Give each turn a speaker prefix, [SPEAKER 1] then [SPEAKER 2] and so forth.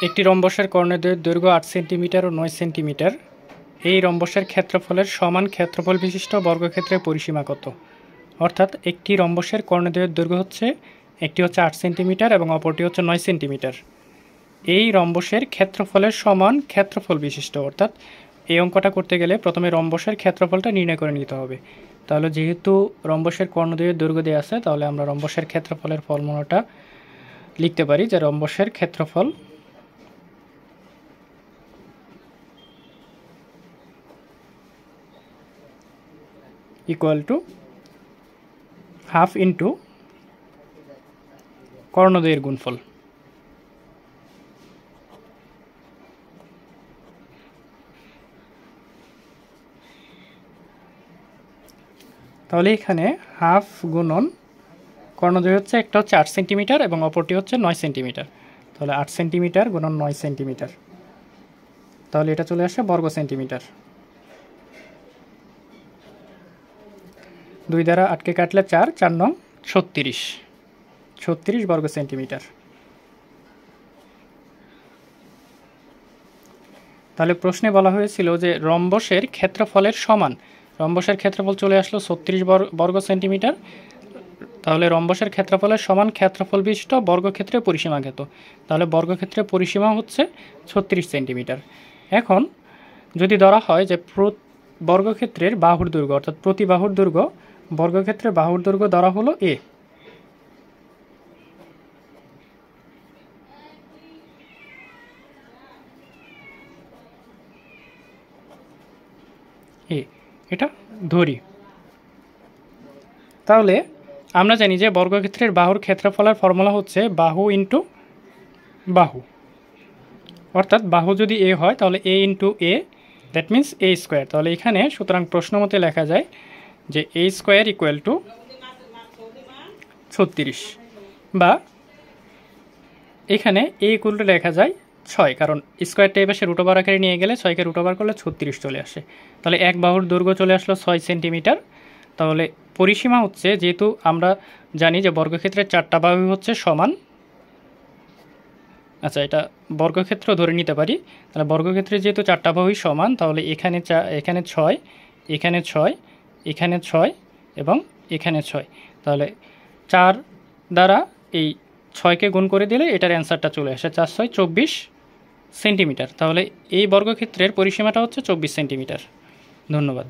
[SPEAKER 1] একটি রম্বসের কর্ণদ্বয়ের দৈর্ঘ্য 8 সেন্টিমিটার ও 9 সেন্টিমিটার। এই রম্বসের ক্ষেত্রফলের সমান ক্ষেত্রফল বিশিষ্ট বর্গক্ষেত্রের পরিসীমা কত? অর্থাৎ একটি রম্বসের কর্ণদ্বয়ের দৈর্ঘ্য হচ্ছে, একটি হচ্ছে 8 সেন্টিমিটার এবং অপরটি হচ্ছে 9 সেন্টিমিটার। এই রম্বসের ক্ষেত্রফলের সমান ক্ষেত্রফল বিশিষ্ট, অর্থাৎ এই অঙ্কটা করতে গেলে প্রথমে রম্বসের ক্ষেত্রফলটা নির্ণয় করে নিতে হবে। তাহলে যেহেতু রম্বসের কর্ণদ্বয়ের দৈর্ঘ্য দেওয়া আছে, তাহলে আমরা রম্বসের ক্ষেত্রফলের ফর্মুলাটা লিখতে পারি যে রম্বসের ক্ষেত্রফল ইকুয়াল টু হাফ ইন্টু কর্ণদ্বয়ের গুণফল। তাহলে এখানে হাফ গুণন কর্ণদ্বয় হচ্ছে, একটা হচ্ছে 8 সেন্টিমিটার এবং অপরটি হচ্ছে 9 সেন্টিমিটার। তাহলে 8 সেন্টিমিটার গুণন 9 সেন্টিমিটার, তাহলে এটা চলে আসে বর্গ সেন্টিমিটার। 2 দ্বারা 8কে কাটলে 4, 4 নং 36 বর্গ সেন্টিমিটার। তাহলে প্রশ্নে বলা হয়েছিল যে রম্বসের ক্ষেত্রফলের সমান, রম্বসের ক্ষেত্রফল চলে আসলো 36 বর্গ সেন্টিমিটার। তাহলে রম্বসের ক্ষেত্রফলের সমান ক্ষেত্রফল বিশিষ্ট বর্গক্ষেত্রের পরিসীমা কত? তাহলে বর্গক্ষেত্রের পরিসীমা হচ্ছে 36 সেন্টিমিটার। এখন যদি ধরা হয় যে বর্গক্ষেত্রের বাহুর দৈর্ঘ্য, অর্থাৎ প্রতি বাহুর দৈর্ঘ্য, বর্গক্ষেত্রের বাহুর দৈর্ঘ্য ধরা হলো এ। এটা ধরি। তাহলে আমরা জানি যে বর্গক্ষেত্রের বাহুর ক্ষেত্রফলের ফর্মুলা হচ্ছে বাহু ইন্টু বাহু, অর্থাৎ বাহু যদি এ হয় তাহলে A into A, that means A square. তাহলে এখানে সুতরাং প্রশ্ন মতে লেখা যায় যে এ স্কোয়ার ইকুয়াল টু 36, বা এখানে এ ইকুয়াল টু লেখা যায় 6, কারণ স্কোয়ারটা এ পাশে রুট ওভার আকারে নিয়ে গেলে 6কে রুট ওভার করলে 36 চলে আসে। তাহলে এক বাহুর দৈর্ঘ্য চলে আসলো 6 সেন্টিমিটার। তাহলে পরিসীমা হচ্ছে, যেহেতু আমরা জানি যে বর্গক্ষেত্রের 4টা বাহু হচ্ছে সমান, আচ্ছা এটা বর্গক্ষেত্র ধরে নিতে পারি। তাহলে বর্গক্ষেত্রে যেহেতু 4টা বাহুই সমান, তাহলে এখানে 6, এখানে 6, এখানে 6 এবং এখানে 6। তাহলে 4 দ্বারা এই 6কে গুণ করে দিলে এটার অ্যান্সারটা চলে আসে 4 6 24 সেন্টিমিটার। তাহলে এই বর্গক্ষেত্রের পরিসীমাটা হচ্ছে 24 সেন্টিমিটার। ধন্যবাদ।